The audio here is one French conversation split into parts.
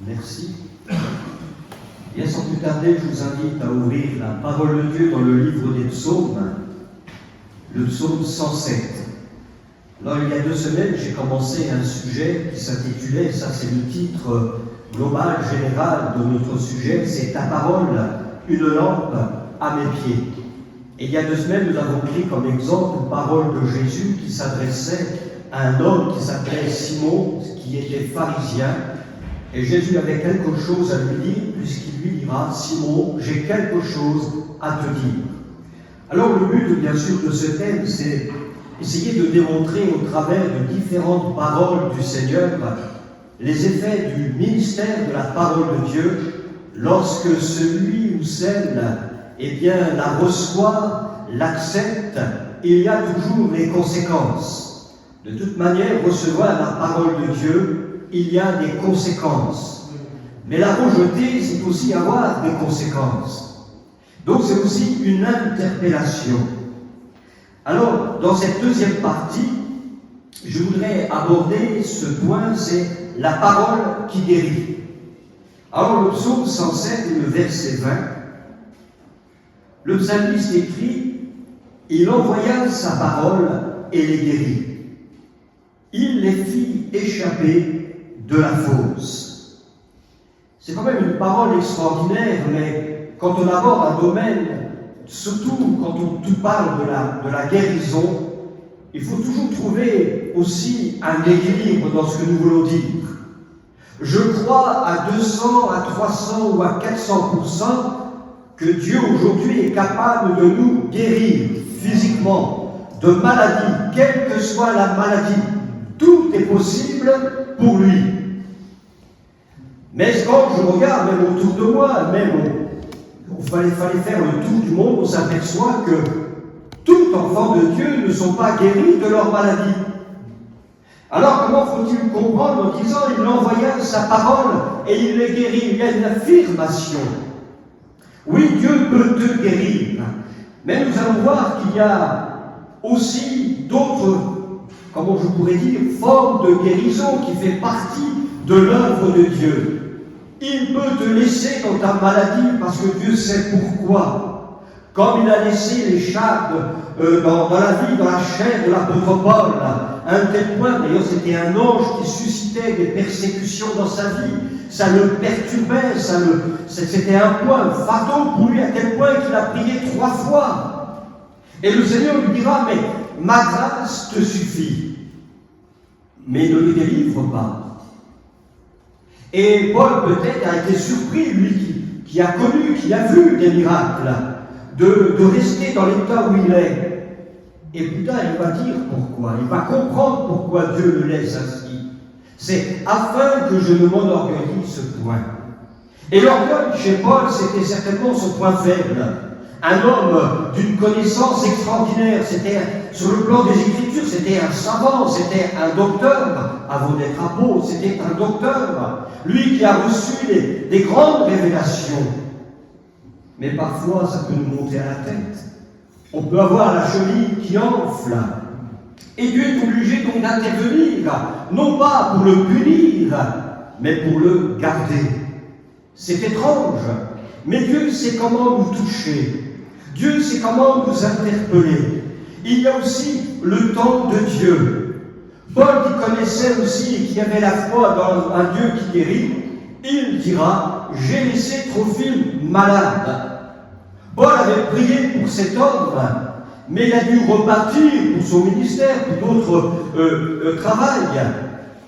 Merci. Bien sans plus tarder, je vous invite à ouvrir la parole de Dieu dans le livre des psaumes, le psaume 107. Alors, il y a 2 semaines, j'ai commencé un sujet qui s'intitulait, ça c'est le titre global, général de notre sujet, c'est ta parole, une lampe à mes pieds. Et il y a 2 semaines, nous avons pris comme exemple une parole de Jésus qui s'adressait à un homme qui s'appelait Simon, qui était pharisien. Et Jésus avait quelque chose à lui dire, puisqu'il lui dira « Simon, j'ai quelque chose à te dire ». Alors le but, bien sûr, de ce thème, c'est essayer de démontrer au travers de différentes paroles du Seigneur les effets du ministère de la parole de Dieu lorsque celui ou celle la reçoit, l'accepte, il y a toujours les conséquences. De toute manière, recevoir la parole de Dieu, il y a des conséquences. Mais la rejeter, c'est aussi avoir des conséquences. Donc c'est aussi une interpellation. Alors, dans cette deuxième partie, je voudrais aborder ce point, c'est la parole qui guérit. Alors, le psaume 107, le verset 20, le psalmiste écrit « Il envoya sa parole et les guérit. Il les fit échapper de la fosse. » C'est quand même une parole extraordinaire, mais quand on aborde un domaine, surtout quand on parle de la guérison, il faut toujours trouver aussi un équilibre dans ce que nous voulons dire. Je crois à 200, à 300 ou à 400% que Dieu aujourd'hui est capable de nous guérir physiquement de maladies, quelle que soit la maladie. Tout est possible pour lui. Mais quand je regarde même autour de moi, même il fallait faire le tour du monde, on s'aperçoit que tout enfant de Dieu ne sont pas guéris de leur maladie. Alors comment faut-il comprendre en disant il envoya sa parole et il les guérit? Il y a une affirmation. Oui, Dieu peut te guérir, mais nous allons voir qu'il y a aussi d'autres, comment je pourrais dire, formes de guérison qui fait partie de l'œuvre de Dieu. Il peut te laisser dans ta maladie parce que Dieu sait pourquoi. Comme il a laissé les chardes dans la vie, dans la chair de l'apôtre Paul, à un tel point, d'ailleurs c'était un ange qui suscitait des persécutions dans sa vie, ça le perturbait, c'était un point, un fardeau pour lui à tel point qu'il a prié 3 fois. Et le Seigneur lui dira, mais ma grâce te suffit, mais ne le délivre pas. Et Paul peut-être a été surpris, lui qui a connu, qui a vu des miracles, de rester dans l'état où il est. Et plus tard, il va dire pourquoi, il va comprendre pourquoi Dieu le laisse ainsi. C'est afin que je ne m'enorgueillisse point. Et l'orgueil chez Paul, c'était certainement son point faible. Un homme d'une connaissance extraordinaire, c'était sur le plan des Écritures, c'était un savant, c'était un docteur, avant d'être apôtre, c'était un docteur. Lui qui a reçu des grandes révélations. Mais parfois, ça peut nous monter à la tête. On peut avoir la cheville qui enfle. Et Dieu est obligé donc d'intervenir, non pas pour le punir, mais pour le garder. C'est étrange, mais Dieu sait comment nous toucher. Dieu sait comment nous interpeller. Il y a aussi le temps de Dieu. Paul qui connaissait aussi et qui avait la foi dans un Dieu qui guérit, il dira « J'ai laissé Trophime malade ». Paul avait prié pour cet homme, mais il a dû repartir pour son ministère, pour d'autres travail.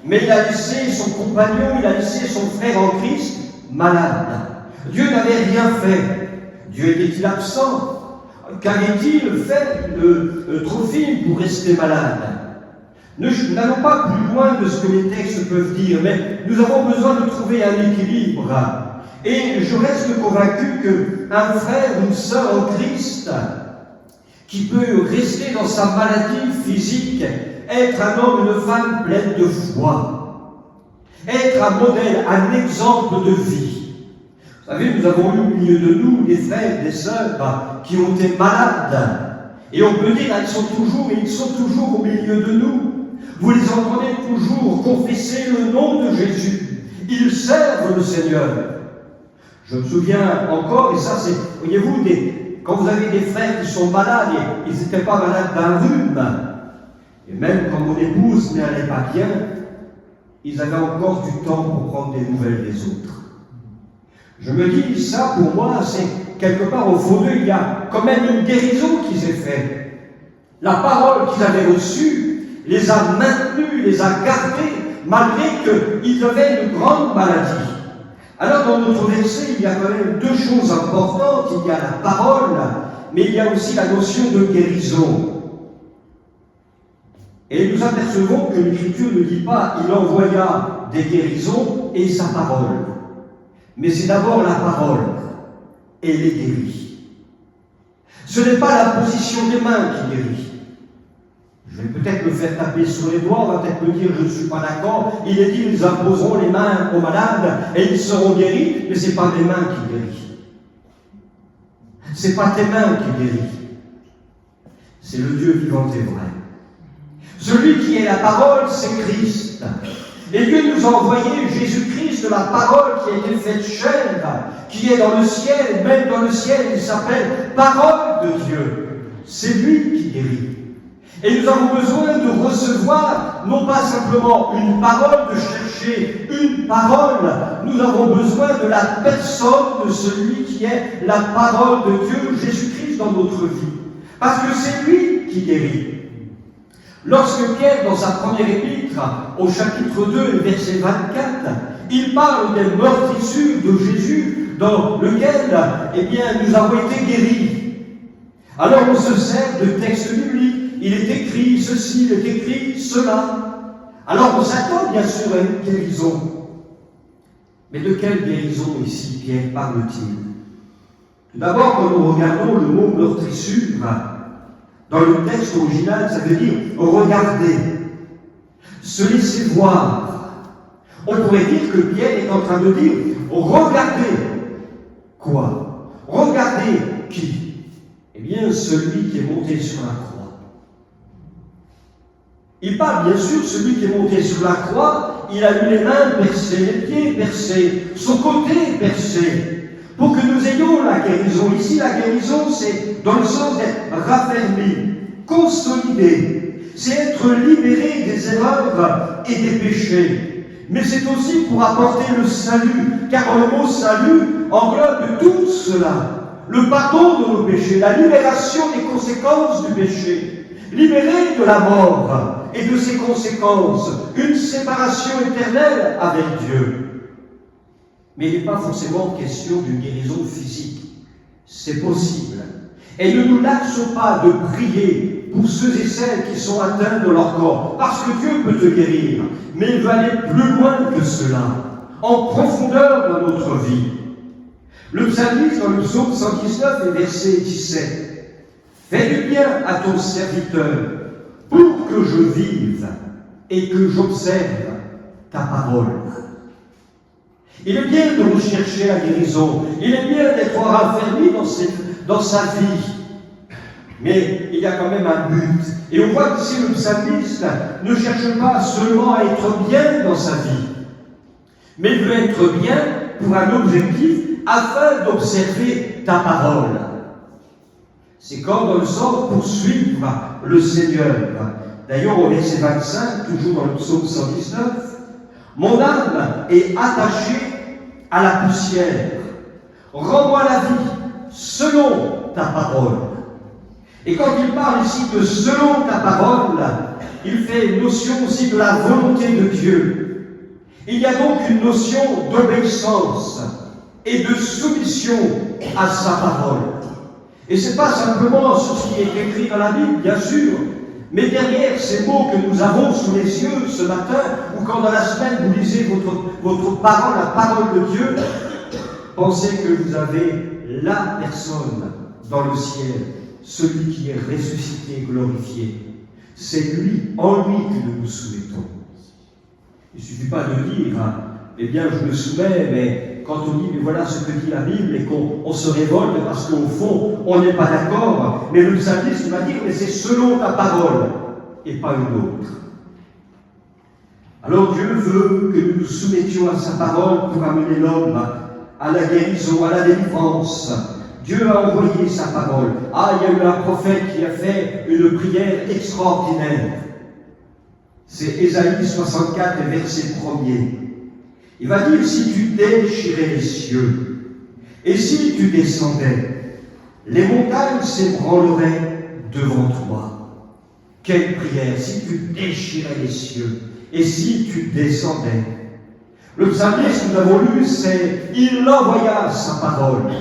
Mais il a laissé son compagnon, il a laissé son frère en Christ malade. Dieu n'avait rien fait. Dieu était-il absent? Qu'avait-il fait de Trophime pour rester malade? N'allons pas plus loin de ce que les textes peuvent dire, mais nous avons besoin de trouver un équilibre. Et je reste convaincu qu'un frère ou une sœur en Christ qui peut rester dans sa maladie physique, être un homme, une femme pleine de foi, être un modèle, un exemple de vie. Vous savez, nous avons eu au milieu de nous des frères, des sœurs qui ont été malades. Et on peut dire ils sont toujours au milieu de nous. Vous les entendez toujours confesser le nom de Jésus. Ils servent le Seigneur. Je me souviens encore, et ça c'est, voyez-vous, quand vous avez des frères qui sont malades, et ils n'étaient pas malades d'un rhume, et même quand mon épouse n'allait pas bien, ils avaient encore du temps pour prendre des nouvelles des autres. Je me dis, ça pour moi, c'est quelque part au fond d'eux, il y a quand même une guérison qui s'est faite. La parole qu'ils avaient reçue les a maintenus, les a gardés, malgré qu'ils avaient une grande maladie. Alors dans notre verset, il y a quand même deux choses importantes. Il y a la parole, mais il y a aussi la notion de guérison. Et nous apercevons que l'Écriture ne dit pas « il envoya des guérisons et sa parole ». Mais c'est d'abord la parole, et les guérit. Ce n'est pas la position des mains qui guérit. Je vais peut-être me faire taper sur les doigts, on va peut-être me dire je ne suis pas d'accord. Il est dit ils imposeront les mains aux malades et ils seront guéris, mais ce n'est pas les mains qui guérissent. Ce n'est pas tes mains qui guérissent. C'est le Dieu vivant et vrai. Celui qui est la parole, c'est Christ. Et Dieu nous a envoyé Jésus-Christ, la parole qui a été faite chair, qui est dans le ciel, même dans le ciel, il s'appelle parole de Dieu. C'est lui qui guérit. Et nous avons besoin de recevoir, non pas simplement une parole, de chercher une parole, nous avons besoin de la personne de celui qui est la parole de Dieu, Jésus-Christ, dans notre vie. Parce que c'est lui qui guérit. Lorsque Pierre, dans sa première épître, au chapitre 2, verset 24, il parle des meurtrissures de Jésus, dans lequel, nous avons été guéris. Alors on se sert de textes bibliques. Il est écrit ceci, il est écrit cela. Alors on s'attend bien sûr à une guérison. Mais de quelle guérison ici Pierre parle-t-il? Tout d'abord, quand nous regardons le mot meurtrissure, dans le texte original, ça veut dire regarder, se laisser voir. On pourrait dire que Pierre est en train de dire regardez quoi? Regardez qui? Eh bien, celui qui est monté sur la croix. Il parle bien sûr, celui qui est monté sur la croix, il a eu les mains percées, les pieds percés, son côté percé, pour que nous ayons la guérison. Ici, la guérison, c'est dans le sens d'être raffermi, consolidé, c'est être libéré des erreurs et des péchés. Mais c'est aussi pour apporter le salut, car le mot salut englobe tout cela. Le pardon de nos péchés, la libération des conséquences du péché, libéré de la mort et de ses conséquences, une séparation éternelle avec Dieu. Mais il n'est pas forcément question d'une guérison physique. C'est possible. Et ne nous lassons pas de prier pour ceux et celles qui sont atteints de leur corps, parce que Dieu peut te guérir, mais il veut aller plus loin que cela, en profondeur dans notre vie. Le psalmiste, dans le psaume 119 et verset 17, « Fais du bien à ton serviteur, pour que je vive et que j'observe ta parole. » Il est bien de rechercher la guérison, il est bien d'être raffermi dans sa vie, mais il y a quand même un but. Et on voit qu'ici le psalmiste ne cherche pas seulement à être bien dans sa vie, mais il veut être bien pour un objectif, afin d'observer ta parole. C'est comme dans le sens poursuivre le Seigneur. D'ailleurs, au verset 25, toujours dans le psaume 119, « Mon âme est attachée à la poussière. Rends-moi la vie selon ta parole. » Et quand il parle ici de « selon ta parole », il fait notion aussi de la volonté de Dieu. Il y a donc une notion d'obéissance et de soumission à sa parole. Et ce n'est pas simplement ce qui est écrit dans la Bible, bien sûr, mais derrière ces mots que nous avons sous les yeux ce matin, ou quand dans la semaine vous lisez votre parole, la parole de Dieu, pensez que vous avez la personne dans le ciel, celui qui est ressuscité, glorifié. C'est lui, en lui, que nous nous soumettons. Il ne suffit pas de dire, eh bien je me soumets, mais quand on dit, mais voilà ce que dit la Bible, et qu'on se révolte parce qu'au fond, on n'est pas d'accord, mais le psalmiste va dire, mais c'est selon ta parole, et pas une autre. Alors Dieu veut que nous nous soumettions à sa parole pour amener l'homme à la guérison, à la délivrance. Dieu a envoyé sa parole. Ah, il y a eu un prophète qui a fait une prière extraordinaire. C'est Ésaïe 64, verset 1er. Il va dire, si tu déchirais les cieux, et si tu descendais, les montagnes s'ébranleraient devant toi. Quelle prière, si tu déchirais les cieux, et si tu descendais. Le psalmiste, nous avons lu, c'est « Il envoya sa parole ».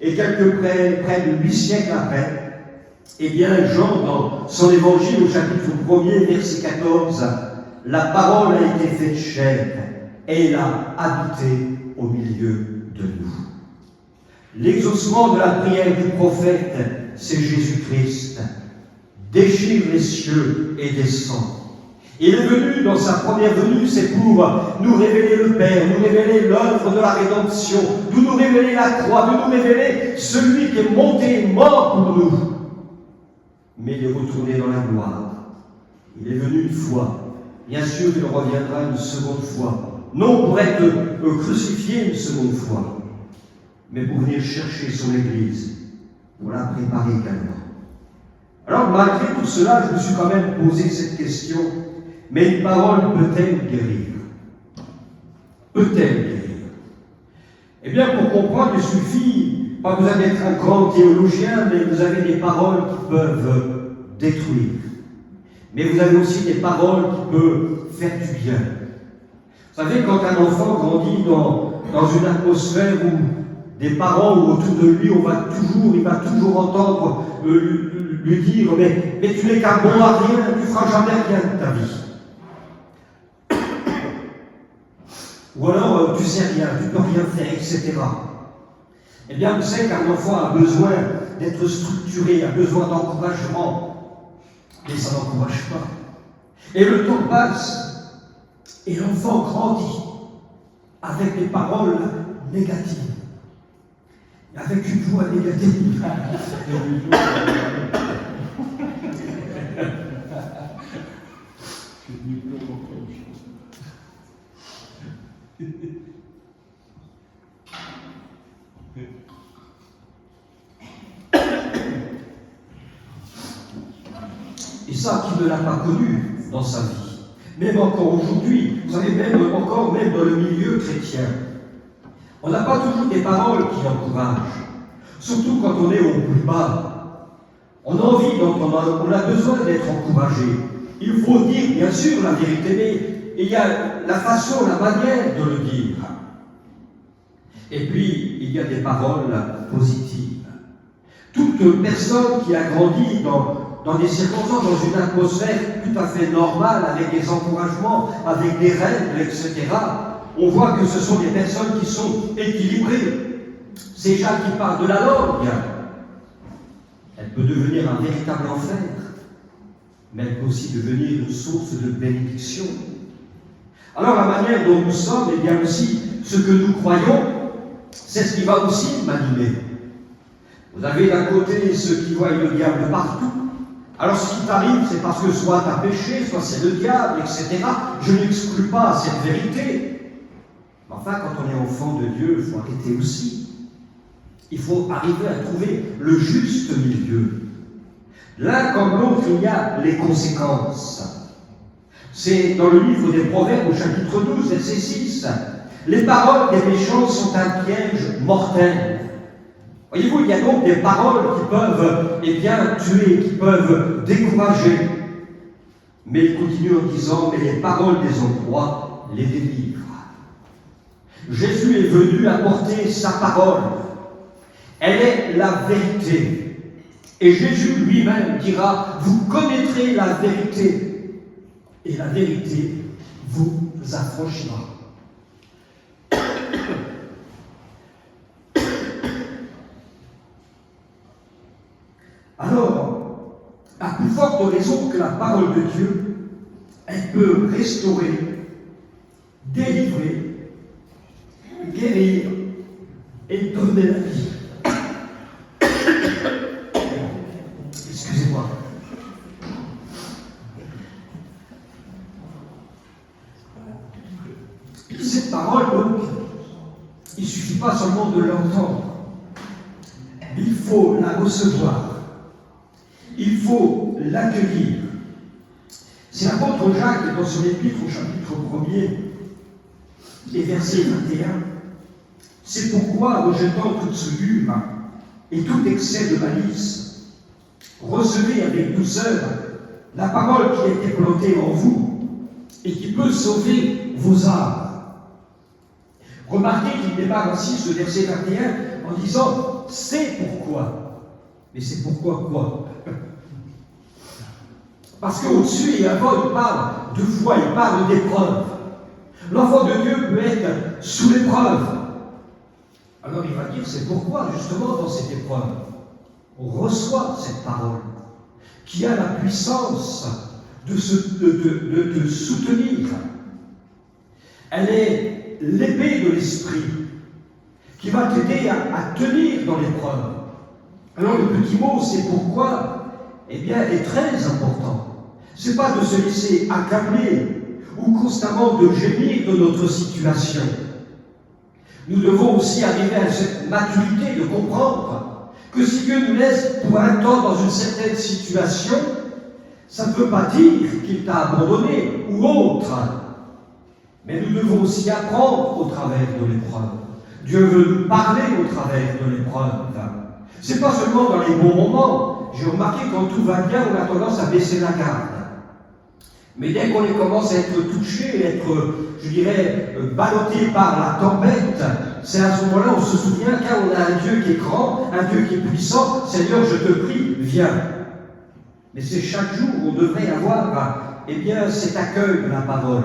Et près de 8 siècles après, eh bien, Jean, dans son évangile au chapitre 1er, verset 14, « La parole a été faite chair, et elle a habité au milieu de nous. » L'exaucement de la prière du prophète, c'est Jésus-Christ. Déchire les cieux et descend. Il est venu, dans sa première venue, c'est pour nous révéler le Père, nous révéler l'œuvre de la rédemption, de nous révéler la croix, de nous révéler celui qui est monté mort pour nous. Mais il est retourné dans la gloire. Il est venu une fois. Bien sûr, il reviendra une seconde fois. Non pour être crucifié une seconde fois, mais pour venir chercher son Église, pour la préparer également. Alors, malgré tout cela, je me suis quand même posé cette question. Mais une parole peut-elle guérir? Peut-elle guérir? Eh bien, pour comprendre, il suffit, pas besoin d'être un grand théologien, mais vous avez des paroles qui peuvent détruire. Mais vous avez aussi des paroles qui peuvent faire du bien. Vous savez, quand un enfant grandit dans une atmosphère où des parents ou autour de lui, il va toujours entendre lui dire « Mais tu n'es qu'un bon à rien, tu ne feras jamais rien de ta vie. » Ou alors, tu sais rien, tu ne peux rien faire, etc. Eh bien, vous savez qu'un enfant a besoin d'être structuré, a besoin d'encouragement, mais ça n'encourage pas. Et le temps passe, et l'enfant grandit avec des paroles négatives, avec une voix négative. Et ça, qui ne l'a pas connu dans sa vie, même encore aujourd'hui, vous savez, même dans le milieu chrétien, on n'a pas toujours des paroles qui encouragent, surtout quand on est au plus bas. On a envie d'entendre, on a besoin d'être encouragé. Il faut dire, bien sûr, la vérité, mais il y a la façon, la manière de le dire. Et puis, il y a des paroles positives. Toute personne qui a grandi dans des circonstances, dans une atmosphère tout à fait normale, avec des encouragements, avec des règles, etc., on voit que ce sont des personnes qui sont équilibrées. Ces gens qui parlent de la langue, elle peut devenir un véritable enfer, mais elle peut aussi devenir une source de bénédiction. Alors la manière dont nous sommes, et bien aussi ce que nous croyons, c'est ce qui va aussi m'animer. Vous avez d'un côté ceux qui voient le diable partout. Alors ce qui t'arrive, c'est parce que soit tu as péché, soit c'est le diable, etc. Je n'exclus pas cette vérité. Mais enfin, quand on est enfant de Dieu, il faut arrêter aussi. Il faut arriver à trouver le juste milieu. L'un comme l'autre, il y a les conséquences. C'est dans le livre des Proverbes, au chapitre 12, verset 6. Les paroles des méchants sont un piège mortel. Voyez-vous, il y a donc des paroles qui peuvent tuer, qui peuvent décourager. Mais il continue en disant, mais les paroles des endroits les délivrent. Jésus est venu apporter sa parole. Elle est la vérité. Et Jésus lui-même dira, vous connaîtrez la vérité, et la vérité vous affranchira. Alors, à plus forte raison que la parole de Dieu, elle peut restaurer, délivrer, guérir et donner la vie. Excusez-moi. il ne suffit pas seulement de l'entendre, il faut la recevoir, il faut l'accueillir. C'est l'apôtre Jacques, dans son épître au chapitre 1er, et verset 21, « C'est pourquoi, rejetant toute souillure et tout excès de malice, recevez avec douceur la parole qui a été plantée en vous et qui peut sauver vos âmes. » Remarquez qu'il démarre ainsi ce verset 21 en disant « C'est pourquoi ». Mais c'est pourquoi quoi? Parce qu'au-dessus et avant, il parle de foi, il parle d'épreuve. L'enfant de Dieu peut être sous l'épreuve. Alors il va dire, c'est pourquoi, justement, dans cette épreuve, on reçoit cette parole qui a la puissance de te soutenir. Elle est l'épée de l'esprit qui va t'aider à tenir dans l'épreuve. Alors le petit mot, c'est pourquoi, eh bien, est très important. C'est pas de se laisser accabler ou constamment de gémir de notre situation. Nous devons aussi arriver à cette maturité de comprendre que si Dieu nous laisse pour un temps dans une certaine situation, ça ne veut pas dire qu'il t'a abandonné ou autre. Mais nous devons aussi apprendre au travers de l'épreuve. Dieu veut nous parler au travers de l'épreuve. C'est pas seulement dans les bons moments. J'ai remarqué quand tout va bien, on a tendance à baisser la garde. Mais dès qu'on commence à être touché, être, je dirais, ballotté par la tempête, c'est à ce moment-là on se souvient qu'on a un Dieu qui est grand, un Dieu qui est puissant. Seigneur, je te prie, viens. Mais c'est chaque jour on devrait avoir, eh bien, cet accueil de la parole.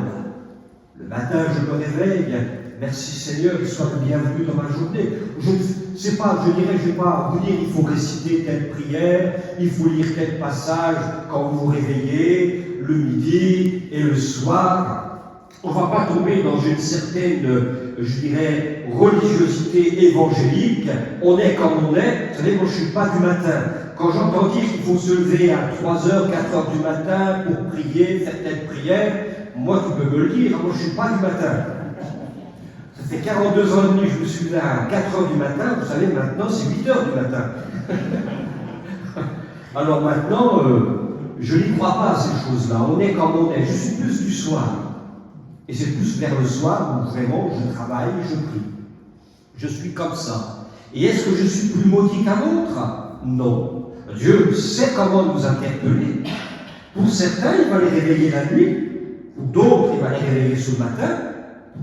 Le matin, je me réveille, bien, merci Seigneur, sois le bienvenu dans ma journée. Je ne vais pas vous dire, il faut réciter telle prière, il faut lire tel passage quand vous vous réveillez, le midi et le soir. On ne va pas tomber dans une certaine, je dirais, religiosité évangélique. On est comme on est. Vous savez, moi je ne suis pas du matin. Quand j'entends dire qu'il faut se lever à 3h, 4h du matin pour prier, faire telle prière, moi tu peux me le dire, moi je ne suis pas du matin. Ça fait 42 ans et demi que je me suis levé à 4h du matin, vous savez, maintenant c'est 8h du matin. Alors maintenant, je n'y crois pas à ces choses-là. On est comme on est. Je suis plus du soir. Et c'est plus vers le soir où vraiment je travaille, je prie. Je suis comme ça. Et est-ce que je suis plus maudit qu'un autre? Non. Dieu sait comment nous interpeller. Pour certains, il va les réveiller la nuit. Pour d'autres, il va les réveiller ce matin.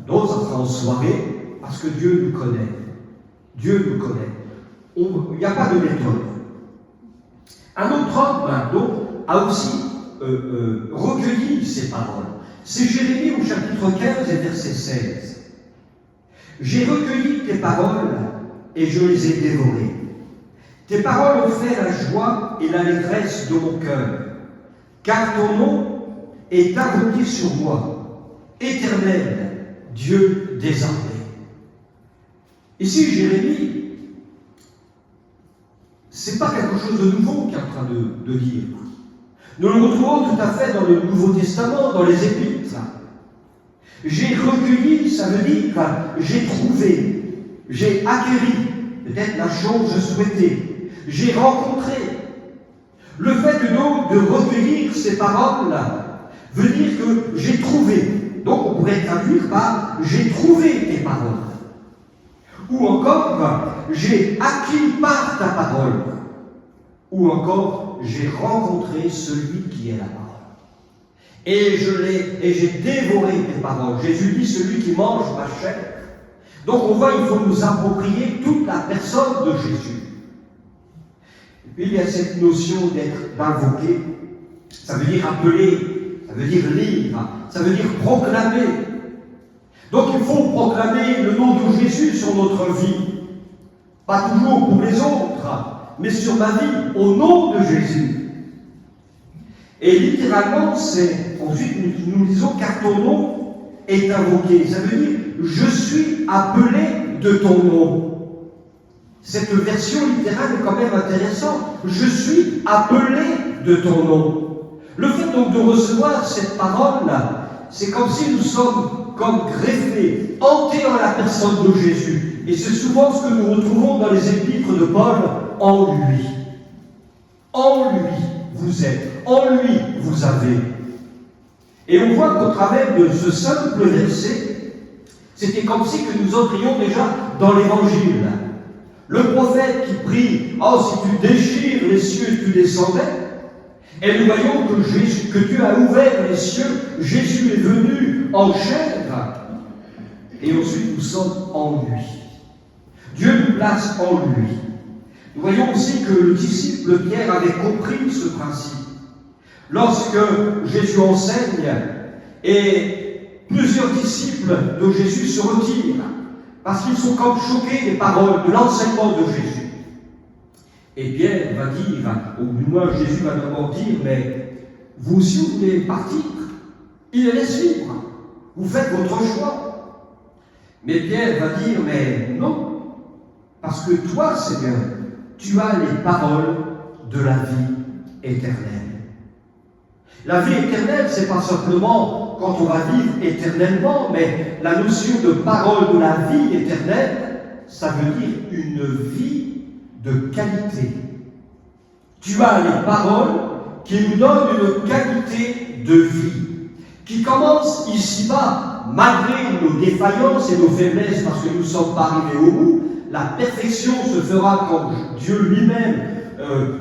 Pour d'autres, ça sera en soirée. Parce que Dieu nous connaît. Dieu nous connaît. Il n'y a pas de méthode. Un autre homme, donc, a aussi recueilli ces paroles. C'est Jérémie au chapitre 15 et verset 16. « J'ai recueilli tes paroles et je les ai dévorées. Tes paroles ont fait la joie et l'allégresse de mon cœur, car ton nom est invoqué sur moi, Éternel, Dieu des armées. » Ici, Jérémie, c'est pas quelque chose de nouveau qu'il est en train de dire. Nous le retrouvons tout à fait dans le Nouveau Testament, dans les Épîtres. J'ai recueilli, ça veut dire j'ai trouvé, j'ai acquéri, peut-être la chose souhaitée, j'ai rencontré. Le fait donc de recueillir ces paroles veut dire que j'ai trouvé. Donc on pourrait traduire par j'ai trouvé tes paroles. Ou encore, j'ai acquis par ta parole. Ou encore, j'ai rencontré celui qui est la parole. Et j'ai dévoré tes paroles. Jésus dit, celui qui mange ma chair. Donc on voit, il faut nous approprier toute la personne de Jésus. Et puis il y a cette notion d'invoquer. Ça veut dire appeler, ça veut dire lire, ça veut dire proclamer. Donc il faut proclamer le nom de Jésus sur notre vie. Pas toujours pour les autres, mais sur ma vie, au nom de Jésus. Et littéralement, ensuite nous disons car ton nom est invoqué. Ça veut dire je suis appelé de ton nom. Cette version littérale est quand même intéressante. Je suis appelé de ton nom. Le fait donc de recevoir cette parole, c'est comme si nous sommes comme greffé, entré en la personne de Jésus. Et c'est souvent ce que nous retrouvons dans les épîtres de Paul, en lui. En lui, vous êtes. En lui, vous avez. Et on voit qu'au travers de ce simple verset, c'était comme si que nous entrions déjà dans l'Évangile. Le prophète qui prie, « Oh, si tu déchires les cieux et tu descendais », et nous voyons que Dieu a ouvert les cieux, Jésus est venu en chair, et ensuite nous sommes en lui. Dieu nous place en lui. Nous voyons aussi que le disciple Pierre avait compris ce principe. Lorsque Jésus enseigne, et plusieurs disciples de Jésus se retirent, parce qu'ils sont comme choqués des paroles, de l'enseignement de Jésus. Et Pierre va dire, ou du moins Jésus va d'abord dire, mais vous aussi vous voulez partir, il les suivre, vous faites votre choix. Mais Pierre va dire, mais non, parce que toi, Seigneur, tu as les paroles de la vie éternelle. La vie éternelle, c'est pas simplement quand on va vivre éternellement, mais la notion de parole de la vie éternelle, ça veut dire une vie de qualité. Tu as les paroles qui nous donnent une qualité de vie, qui commence ici-bas, malgré nos défaillances et nos faiblesses, parce que nous ne sommes pas arrivés au bout. La perfection se fera quand Dieu lui-même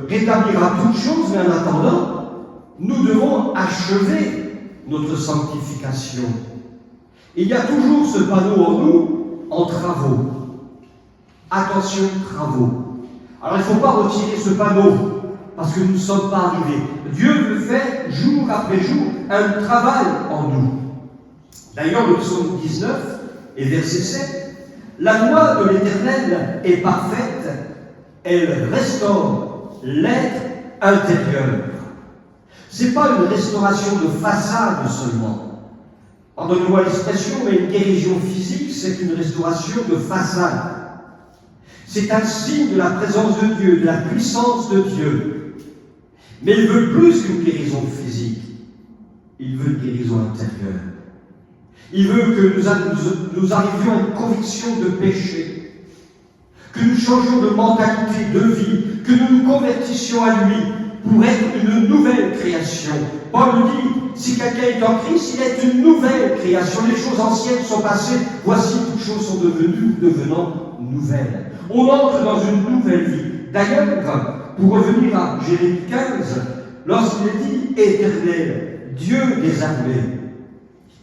rétablira toutes choses, mais en attendant, nous devons achever notre sanctification. Il y a toujours ce panneau en nous, en travaux. Attention, travaux. Alors il ne faut pas retirer ce panneau, parce que nous ne sommes pas arrivés. Dieu le fait jour après jour, un travail en nous. D'ailleurs, le psaume 19 et verset 7, « La loi de l'Éternel est parfaite, elle restaure l'être intérieur. » Ce n'est pas une restauration de façade seulement. Pardonnez-moi l'expression, mais une guérison physique, c'est une restauration de façade. C'est un signe de la présence de Dieu, de la puissance de Dieu. Mais il veut plus qu'une guérison physique. Il veut une guérison intérieure. Il veut que nous arrivions à une conviction de péché, que nous changions de mentalité, de vie, que nous nous convertissions à lui pour être une nouvelle création. Paul dit, si quelqu'un est en Christ, il est une nouvelle création. Les choses anciennes sont passées, voici toutes choses sont devenant nouvelles. On entre dans une nouvelle vie. D'ailleurs, pour revenir à Jérémie 15, lorsqu'il est dit éternel, Dieu des armées.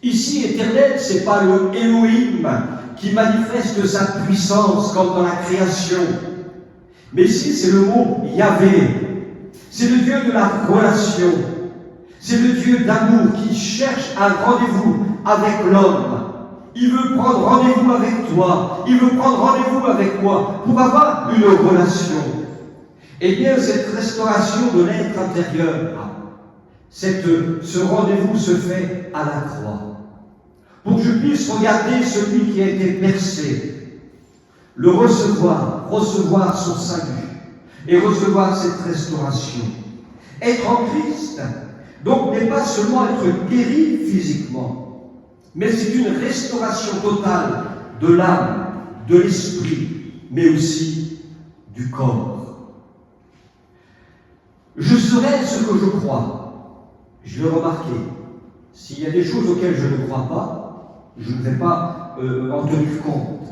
Ici, éternel, ce n'est pas le Elohim qui manifeste sa puissance comme dans la création. Mais ici, c'est le mot Yahvé. C'est le Dieu de la relation. C'est le Dieu d'amour qui cherche un rendez-vous avec l'homme. Il veut prendre rendez-vous avec toi. Il veut prendre rendez-vous avec moi pour avoir une relation. Eh bien, cette restauration de l'être intérieur, ce rendez-vous se fait à la croix. Pour que je puisse regarder celui qui a été percé, le recevoir son salut et recevoir cette restauration. Être en Christ, donc, n'est pas seulement être guéri physiquement, mais c'est une restauration totale de l'âme, de l'esprit, mais aussi du corps. Je serai ce que je crois. Je l'ai remarqué. S'il y a des choses auxquelles je ne crois pas, je ne vais pas en tenir compte.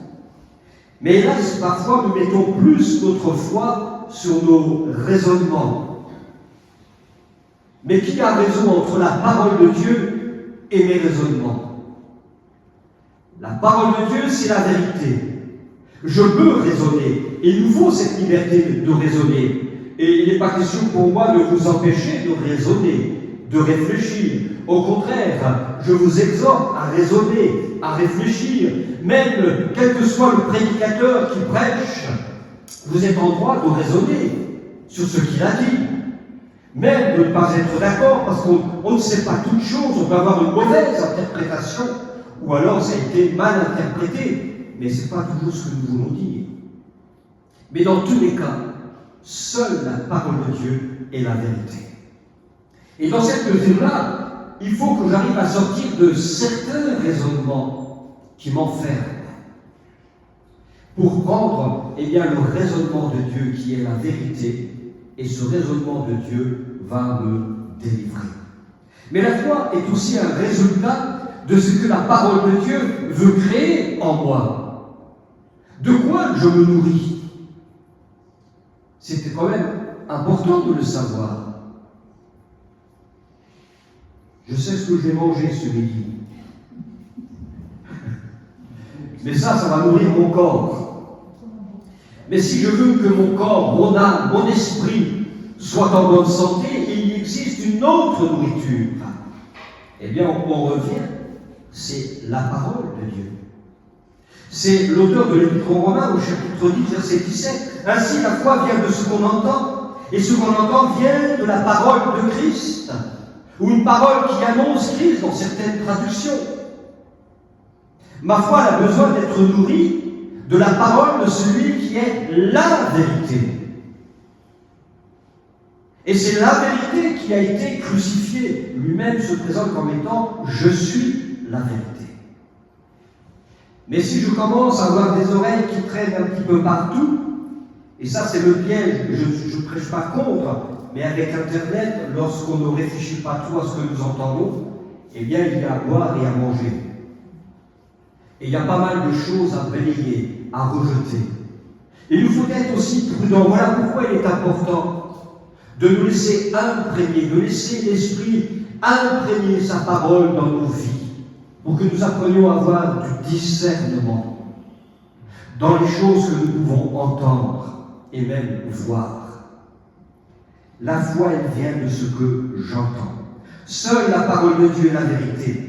Mais hélas, parfois, nous mettons plus notre foi sur nos raisonnements. Mais qui a raison entre la parole de Dieu et mes raisonnements? La parole de Dieu, c'est la vérité. Je peux raisonner. Et il nous faut cette liberté de raisonner. Et il n'est pas question pour moi de vous empêcher de raisonner, de réfléchir. Au contraire, je vous exhorte à raisonner, à réfléchir. Même quel que soit le prédicateur qui prêche, vous êtes en droit de raisonner sur ce qu'il a dit. Même de ne pas être d'accord, parce qu'on ne sait pas toutes choses, on peut avoir une mauvaise interprétation, ou alors ça a été mal interprété, mais ce n'est pas toujours ce que nous voulons dire. Mais dans tous les cas, seule la parole de Dieu est la vérité. Et dans cette mesure-là, il faut que j'arrive à sortir de certains raisonnements qui m'enferment pour prendre le raisonnement de Dieu qui est la vérité, et ce raisonnement de Dieu va me délivrer. Mais la foi est aussi un résultat de ce que la parole de Dieu veut créer en moi. De quoi je me nourris? C'était quand même important de le savoir. Je sais ce que je vais manger ce midi. Mais ça va nourrir mon corps. Mais si je veux que mon corps, mon âme, mon esprit soient en bonne santé, il existe une autre nourriture. On revient, c'est la parole de Dieu. C'est l'auteur de l'Épître aux Romains, au chapitre 10, verset 17. Ainsi, la foi vient de ce qu'on entend, et ce qu'on entend vient de la parole de Christ, ou une parole qui annonce Christ dans certaines traductions. Ma foi a besoin d'être nourrie de la parole de celui qui est la vérité. Et c'est la vérité qui a été crucifiée. Lui-même se présente comme étant « Je suis la vérité ». Mais si je commence à avoir des oreilles qui traînent un petit peu partout, et ça c'est le piège, je ne prêche pas contre, mais avec Internet, lorsqu'on ne réfléchit pas trop à ce que nous entendons, il y a à boire et à manger. Et il y a pas mal de choses à balayer, à rejeter. Et il nous faut être aussi prudents. Voilà pourquoi il est important de nous laisser imprégner, de laisser l'Esprit imprégner sa parole dans nos vies, pour que nous apprenions à avoir du discernement dans les choses que nous pouvons entendre et même voir. La foi, elle vient de ce que j'entends. Seule la parole de Dieu est la vérité.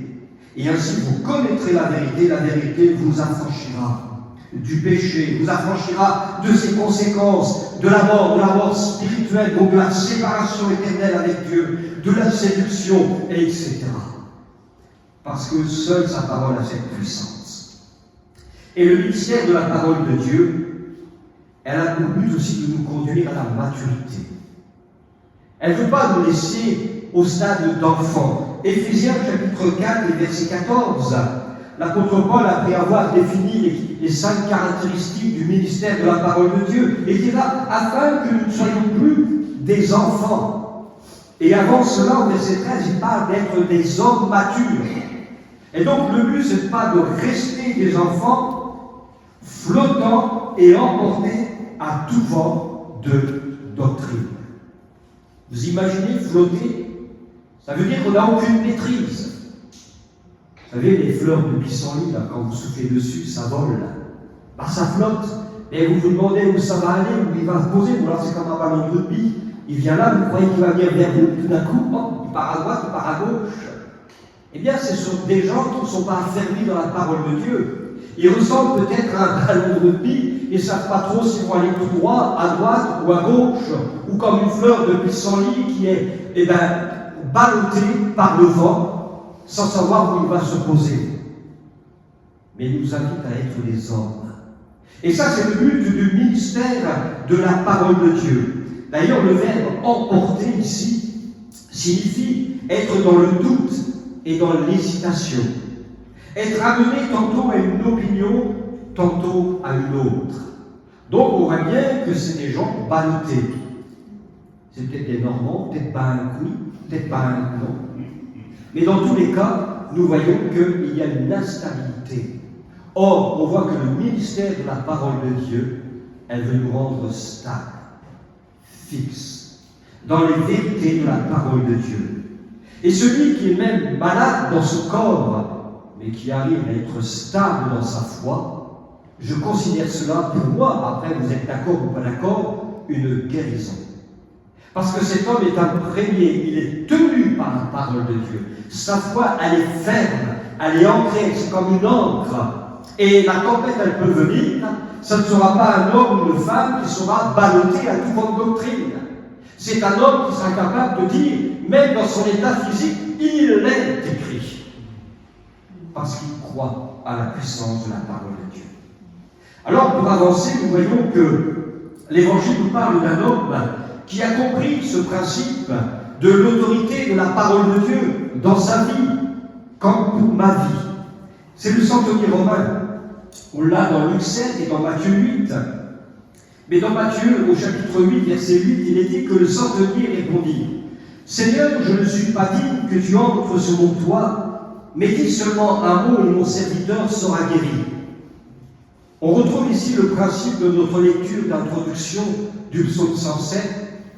Et ainsi vous connaîtrez la vérité vous affranchira du péché, vous affranchira de ses conséquences, de la mort spirituelle, donc de la séparation éternelle avec Dieu, de la séduction, etc. Parce que seule sa parole a cette puissance. Et le mystère de la parole de Dieu, elle a pour but aussi de nous conduire à la maturité. Elle ne veut pas nous laisser au stade d'enfant. Éphésiens chapitre 4 et verset 14, l'apôtre Paul, après avoir défini les 5 caractéristiques du ministère de la parole de Dieu, et dira, afin que nous ne soyons plus des enfants. Et avant cela, au verset 13, il parle d'être des hommes matures. Et donc le but, ce n'est pas de rester des enfants flottants et emportés à tout vent de doctrine. Vous imaginez flotter? Ça veut dire qu'on n'a aucune maîtrise. Vous savez, les fleurs de pissenlit, là, quand vous soufflez dessus, ça vole. Ça flotte. Et vous vous demandez où ça va aller, où il va se poser. Ou alors c'est comme un ballon de rugby. Il vient là, vous croyez qu'il va venir vers vous, tout d'un coup, il part à droite, il part à gauche. Eh bien, ce sont des gens qui ne sont pas affermis dans la parole de Dieu. Ils ressemblent peut-être à un ballon de rugby et ne savent pas trop s'ils vont aller tout droit, à droite ou à gauche, ou comme une fleur de pissenlit qui est, ballottée par le vent, sans savoir où il va se poser. Mais il nous invite à être des hommes. Et ça, c'est le but du ministère de la parole de Dieu. D'ailleurs, le verbe « emporter » ici signifie être dans le doute et dans l'hésitation. Être amené tantôt à une opinion, tantôt à une autre. Donc, on voit bien que c'est des gens ballottés. C'est peut-être des Normands, peut-être pas un oui, peut-être pas un non. Mais dans tous les cas, nous voyons qu'il y a une instabilité. Or, on voit que le ministère de la parole de Dieu, elle veut nous rendre stables, fixes, dans les vérités de la parole de Dieu. Et celui qui est même malade dans ce corps, mais qui arrive à être stable dans sa foi, je considère cela pour moi, après vous êtes d'accord ou pas d'accord, une guérison. Parce que cet homme est imprégné, il est tenu par la parole de Dieu. Sa foi, elle est ferme, elle est ancrée, c'est comme une ancre. Et la tempête, elle peut venir, ça ne sera pas un homme ou une femme qui sera ballotté à toute votre doctrine. C'est un homme qui sera capable de dire, même dans son état physique, il est écrit. Parce qu'il croit à la puissance de la parole de Dieu. Alors, pour avancer, nous voyons que l'Évangile nous parle d'un homme qui a compris ce principe de l'autorité de la parole de Dieu. dans sa vie, comme pour ma vie. C'est le centenier romain. On l'a dans Luc 7 et dans Matthieu 8. Mais dans Matthieu, au chapitre 8, verset 8, il est dit que le centenier répondit « Seigneur, je ne suis pas digne que tu entres sur mon toit, mais dis seulement un mot et mon serviteur sera guéri. » On retrouve ici le principe de notre lecture d'introduction du psaume 107,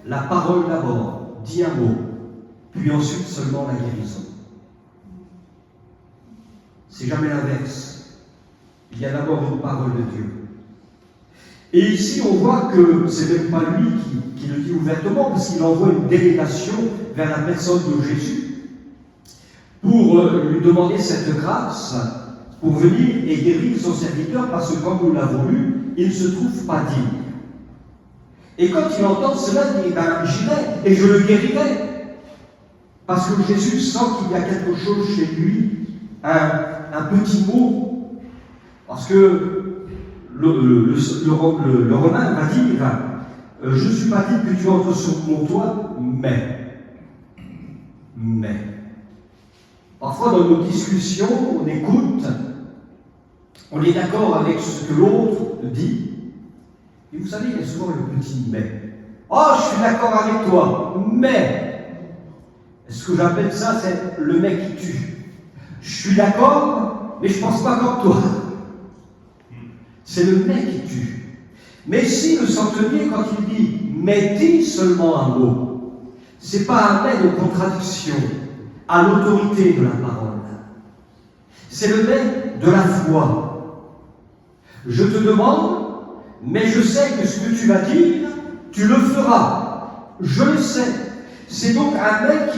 la parole d'abord, dis un mot, puis ensuite seulement la guérison. C'est jamais l'inverse. Il y a d'abord une parole de Dieu. Et ici, on voit que c'est même pas lui qui le dit ouvertement, parce qu'il envoie une délégation vers la personne de Jésus pour lui demander cette grâce, pour venir et guérir son serviteur, parce que, comme nous l'avons lu, il ne se trouve pas digne. Et quand il entend cela, il dit, j'irai et je le guérirai. Parce que Jésus sent qu'il y a quelque chose chez lui, un petit mot. Parce que le Romain va dire, je ne suis pas digne que tu entres sur mon toit, mais. Parfois, dans nos discussions, on écoute, on est d'accord avec ce que l'autre dit, et vous savez, il y a souvent le petit mais. Oh, je suis d'accord avec toi, mais. Ce que j'appelle ça, c'est le mec qui tue. Je suis d'accord, mais je ne pense pas comme toi. C'est le mec qui tue. Mais si le centenier, quand il dit « mais dis seulement un mot », ce n'est pas un mais de contradiction à l'autorité de la parole. C'est le mais de la foi. Je te demande, mais je sais que ce que tu vas dire, tu le feras. Je le sais. C'est donc un mec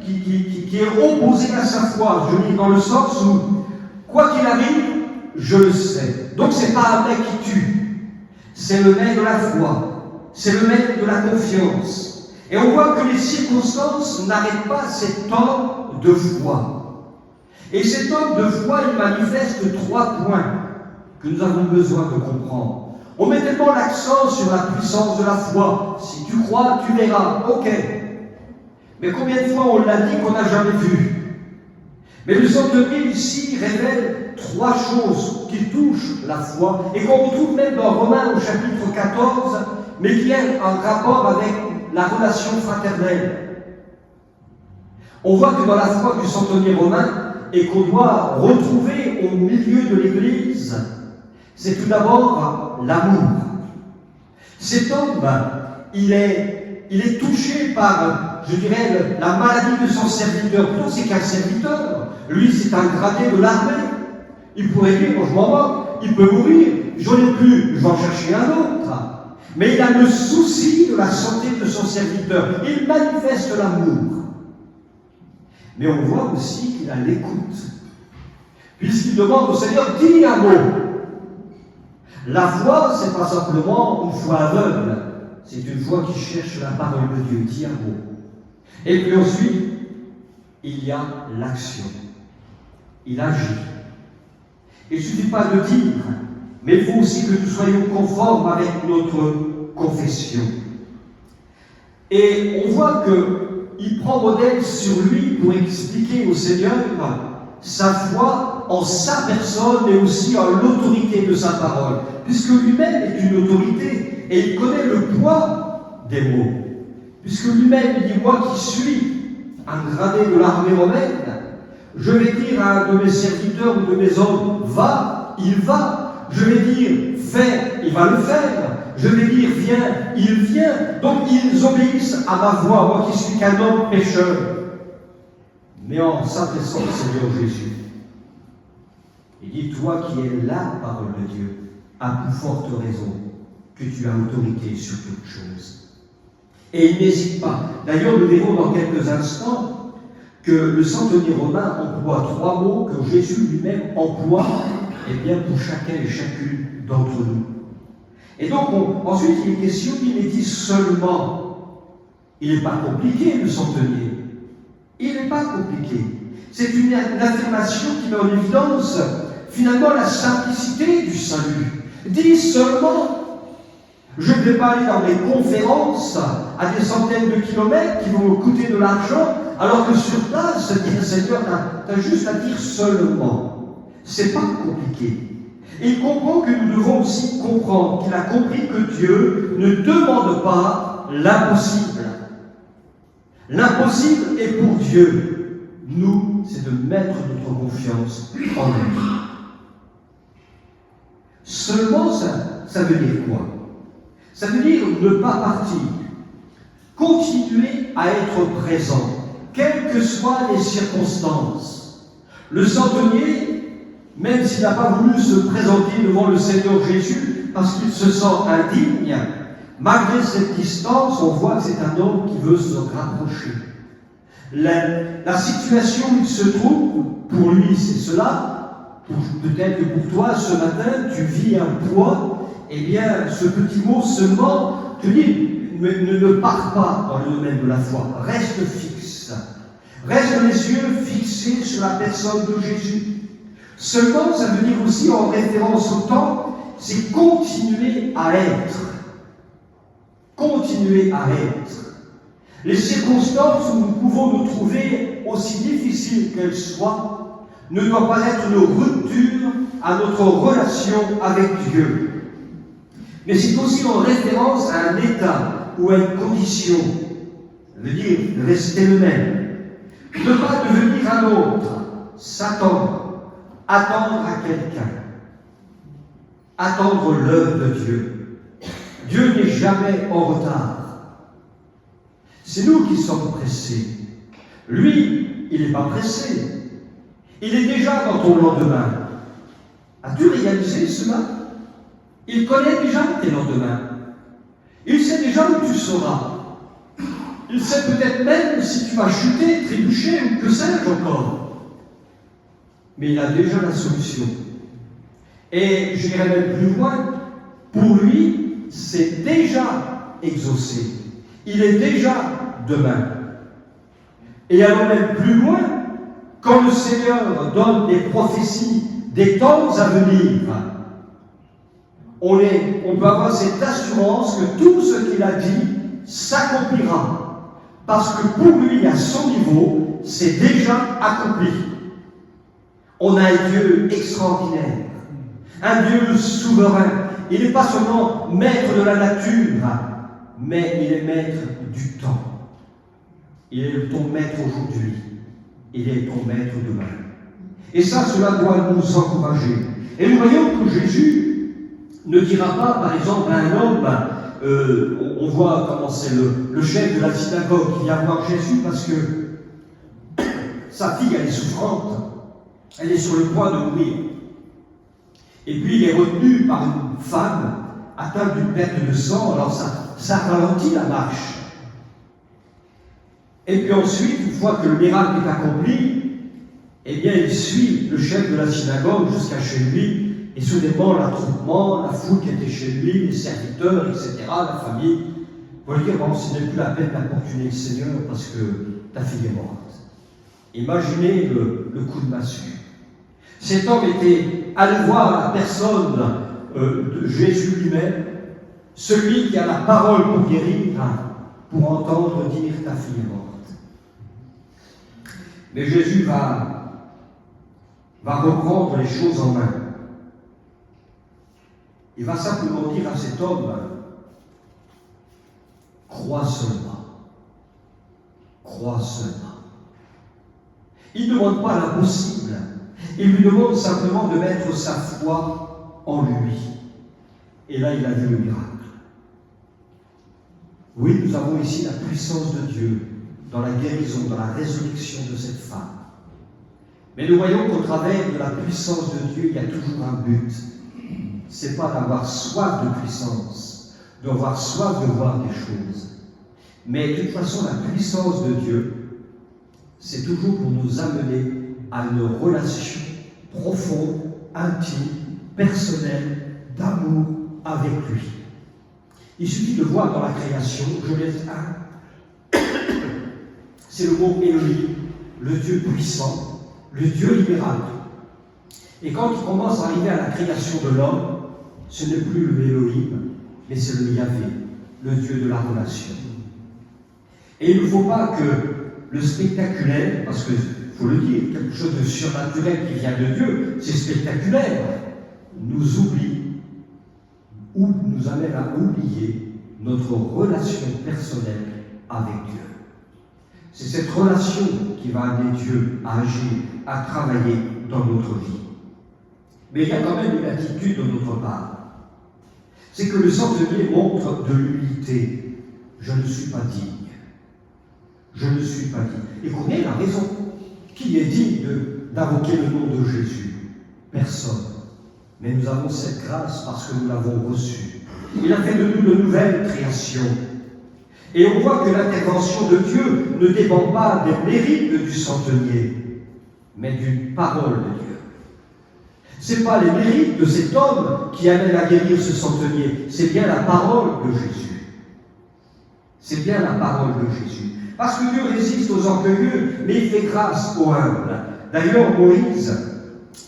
qui est opposé à sa foi. Je dis dans le sens où, quoi qu'il arrive, je le sais. Donc ce n'est pas un mec qui tue. C'est le mec de la foi. C'est le mec de la confiance. Et on voit que les circonstances n'arrêtent pas cet homme de foi. Et cet homme de foi, il manifeste 3 points que nous avons besoin de comprendre. On met tellement l'accent sur la puissance de la foi. Si tu crois, tu verras. Ok. Mais combien de fois on l'a dit qu'on n'a jamais vu? Mais le centenier ici révèle 3 choses qui touchent la foi et qu'on retrouve même dans Romains au chapitre 14, mais qui ont un rapport avec la relation fraternelle. On voit que dans la foi du centenier romain et qu'on doit retrouver au milieu de l'Église, c'est tout d'abord l'amour. Cet homme, il est touché par, je dirais, la maladie de son serviteur. Plutôt, c'est qu'un serviteur. Lui, c'est un gradé de l'armée. Il pourrait dire, moi je m'en moque, il peut mourir, j'en ai plus, je vais en chercher un autre. Mais il a le souci de la santé de son serviteur. Il manifeste l'amour. Mais on voit aussi qu'il a l'écoute. Puisqu'il demande au Seigneur, dis un mot. La foi, ce n'est pas simplement une foi aveugle. C'est une foi qui cherche la parole de Dieu, dis un mot. Et puis ensuite, il y a l'action. Il agit. Il ne suffit pas de dire, mais il faut aussi que nous soyons conformes avec notre confession. Et on voit qu'il prend modèle sur lui pour expliquer au Seigneur sa foi en sa personne et aussi en l'autorité de sa parole, puisque lui-même est une autorité et il connaît le poids des mots. Puisque lui-même il dit, moi qui suis un gradé de l'armée romaine, je vais dire à un de mes serviteurs ou de mes hommes, va, il va. Je vais dire, fais, il va le faire. Je vais dire, viens, il vient. Donc ils obéissent à ma voix, moi qui suis qu'un homme pécheur. Mais en s'adressant au Seigneur Jésus, il dit, toi qui es la parole de Dieu, à plus forte raison que tu as autorité sur toute chose. Et il n'hésite pas. D'ailleurs, nous verrons dans quelques instants que le centenier romain emploie 3 mots que Jésus lui-même emploie bien, pour chacun et chacune d'entre nous. Et donc, ensuite, il est question, il est dit seulement. Il n'est pas compliqué, le centenier. Il n'est pas compliqué. C'est une affirmation qui met en évidence, finalement, la simplicité du salut. Dis seulement. Je ne vais pas aller dans des conférences à des centaines de kilomètres qui vont me coûter de l'argent, Alors que sur place, dire Seigneur, t'as juste à dire seulement. C'est pas compliqué. Et il comprend que nous devons aussi comprendre qu'il a compris que Dieu ne demande pas l'impossible. L'impossible est pour Dieu. Nous, c'est de mettre notre confiance en lui. Seulement, ça veut dire quoi? Ça veut dire ne pas partir. Continuer à être présent, quelles que soient les circonstances. Le centenier, même s'il n'a pas voulu se présenter devant le Seigneur Jésus parce qu'il se sent indigne, malgré cette distance, on voit que c'est un homme qui veut se rapprocher. La situation où il se trouve, pour lui, c'est cela. Peut-être que pour toi, ce matin, tu vis un poids. Eh bien, ce petit mot seulement te dit, ne pars pas dans le domaine de la foi. Reste fixe. Reste les yeux fixés sur la personne de Jésus. Seulement, ça veut dire aussi, en référence au temps, c'est continuer à être. Continuer à être. Les circonstances où nous pouvons nous trouver, aussi difficiles qu'elles soient, ne doivent pas être une rupture à notre relation avec Dieu. Mais c'est aussi en référence à un état ou à une condition. Ça veut dire rester le même. Ne pas devenir un autre. S'attendre. Attendre à quelqu'un. Attendre l'heure de Dieu. Dieu n'est jamais en retard. C'est nous qui sommes pressés. Lui, il n'est pas pressé. Il est déjà dans ton lendemain. As-tu réalisé cela? Il connaît déjà tes lendemains. Il sait déjà où tu seras. Il sait peut-être même si tu vas chuter, trébucher ou que sais-je encore. Mais il a déjà la solution. Et je dirais même plus loin, pour lui, c'est déjà exaucé. Il est déjà demain. Et allons même plus loin, quand le Seigneur donne des prophéties des temps à venir, on peut avoir cette assurance que tout ce qu'il a dit s'accomplira. Parce que pour lui, à son niveau, c'est déjà accompli. On a un Dieu extraordinaire, un Dieu souverain. Il n'est pas seulement maître de la nature, mais il est maître du temps. Il est ton maître aujourd'hui. Il est ton maître demain. Et ça, cela doit nous encourager. Et nous voyons que Jésus ne dira pas, par exemple, à un homme, on voit comment c'est le chef de la synagogue qui vient voir Jésus parce que sa fille, elle est souffrante. Elle est sur le point de mourir. Et puis, il est retenu par une femme atteinte d'une perte de sang. Alors, ça ralentit la marche. Et puis ensuite, une fois que le miracle est accompli, eh bien, il suit le chef de la synagogue jusqu'à chez lui, et soudainement, l'attroupement, la foule qui était chez lui, les serviteurs, etc., la famille, vont lui dire, bon, ce n'est plus la peine d'importuner le Seigneur parce que ta fille est morte. Imaginez le coup de massue. Cet homme était allé voir la personne de Jésus lui-même, celui qui a la parole pour guérir, pour entendre dire ta fille est morte. Mais Jésus va reprendre les choses en main. Il va simplement dire à cet homme, crois seulement. Crois seulement. Il ne demande pas l'impossible. Il lui demande simplement de mettre sa foi en lui. Et là, il a vu le miracle. Oui, nous avons ici la puissance de Dieu dans la guérison, dans la résurrection de cette femme. Mais nous voyons qu'au travers de la puissance de Dieu, il y a toujours un but. Ce n'est pas d'avoir soif de puissance, d'avoir soif de voir des choses. Mais de toute façon, la puissance de Dieu, c'est toujours pour nous amener à une relation profonde, intime, personnelle, d'amour avec lui. Il suffit de voir dans la création, Genèse 1, c'est le mot Elohim, le Dieu puissant, le Dieu libéral. Et quand il commence à arriver à la création de l'homme, ce n'est plus le Elohim, mais c'est le Yahvé, le Dieu de la relation. Et il ne faut pas que le spectaculaire, parce qu'il faut le dire, quelque chose de surnaturel qui vient de Dieu, c'est spectaculaire, nous oublie ou nous amène à oublier notre relation personnelle avec Dieu. C'est cette relation qui va amener Dieu à agir, à travailler dans notre vie. Mais il y a quand même une attitude de notre part. C'est que le centenier montre de l'humilité. Je ne suis pas digne. Je ne suis pas digne. Et combien il a raison. Qui est digne d'invoquer le nom de Jésus? Personne. Mais nous avons cette grâce parce que nous l'avons reçue. Il a fait de nous de nouvelles créations. Et on voit que l'intervention de Dieu ne dépend pas des mérites du centenier, mais d'une parole de Dieu. Ce n'est pas les mérites de cet homme qui amènent à guérir ce centenier, c'est bien la parole de Jésus. C'est bien la parole de Jésus. Parce que Dieu résiste aux orgueilleux, mais il fait grâce aux humbles. D'ailleurs, Moïse,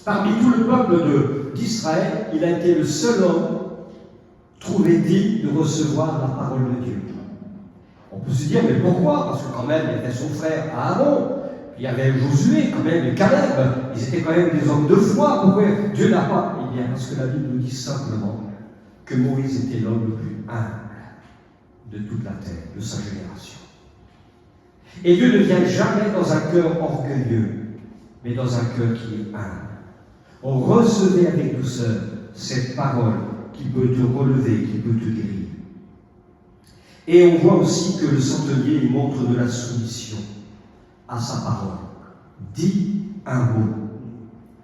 parmi tout le peuple d'Israël, il a été le seul homme trouvé digne de recevoir la parole de Dieu. On peut se dire, mais pourquoi? Parce que quand même, il y avait son frère Aaron, il y avait Josué, quand même, et Caleb, ils étaient quand même des hommes de foi. Pourquoi Dieu n'a pas? Eh bien, parce que la Bible nous dit simplement que Moïse était l'homme le plus humble de toute la terre, de sa génération. Et Dieu ne vient jamais dans un cœur orgueilleux, mais dans un cœur qui est humble. On recevait avec douceur cette parole qui peut te relever, qui peut te guérir. Et on voit aussi que le centenier montre de la soumission à sa parole. Dit un mot.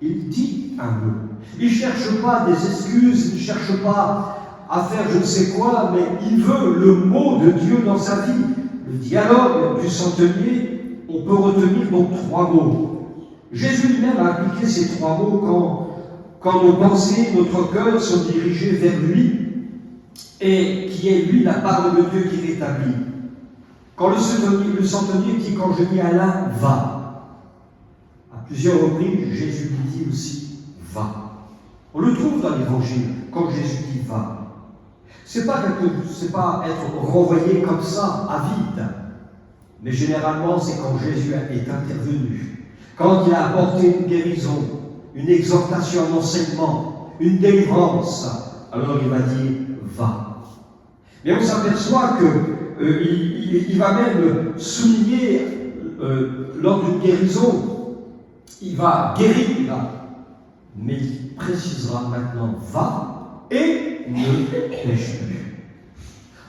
Il dit un mot. Il ne cherche pas des excuses, il ne cherche pas à faire je ne sais quoi, mais il veut le mot de Dieu dans sa vie. Le dialogue du centenier, on peut retenir donc 3 mots. Jésus lui-même a appliqué ces 3 mots quand nos pensées, notre cœur sont dirigés vers lui, et qui est lui la parole de Dieu qui rétablit. Quand le centenier dit, quand je dis à l'un, va. À plusieurs reprises, Jésus lui dit aussi, va. On le trouve dans l'Évangile, quand Jésus dit, va. C'est pas être renvoyé comme ça, à vide. Mais généralement, c'est quand Jésus est intervenu. Quand il a apporté une guérison, une exhortation, un enseignement, une délivrance, alors il va dire, va. Mais on s'aperçoit qu'il va même souligner lors d'une guérison, il va guérir, mais il précisera maintenant va et ne pêche plus.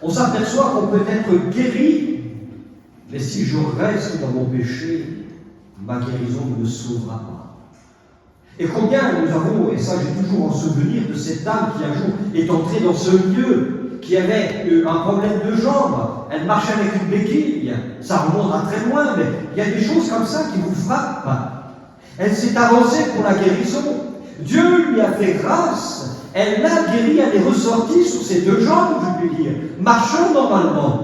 On s'aperçoit qu'on peut être guéri, mais si je reste dans mon péché, ma guérison ne me sauvera pas. Et combien nous avons, et ça j'ai toujours en souvenir de cette dame qui un jour est entrée dans ce lieu, qui avait un problème de jambes, elle marchait avec une béquille, ça remonte à très loin, mais il y a des choses comme ça qui vous frappent. Elle s'est avancée pour la guérison, Dieu lui a fait grâce, elle l'a guérie, elle est ressortie sur ses 2 jambes, je puis dire, marchant normalement.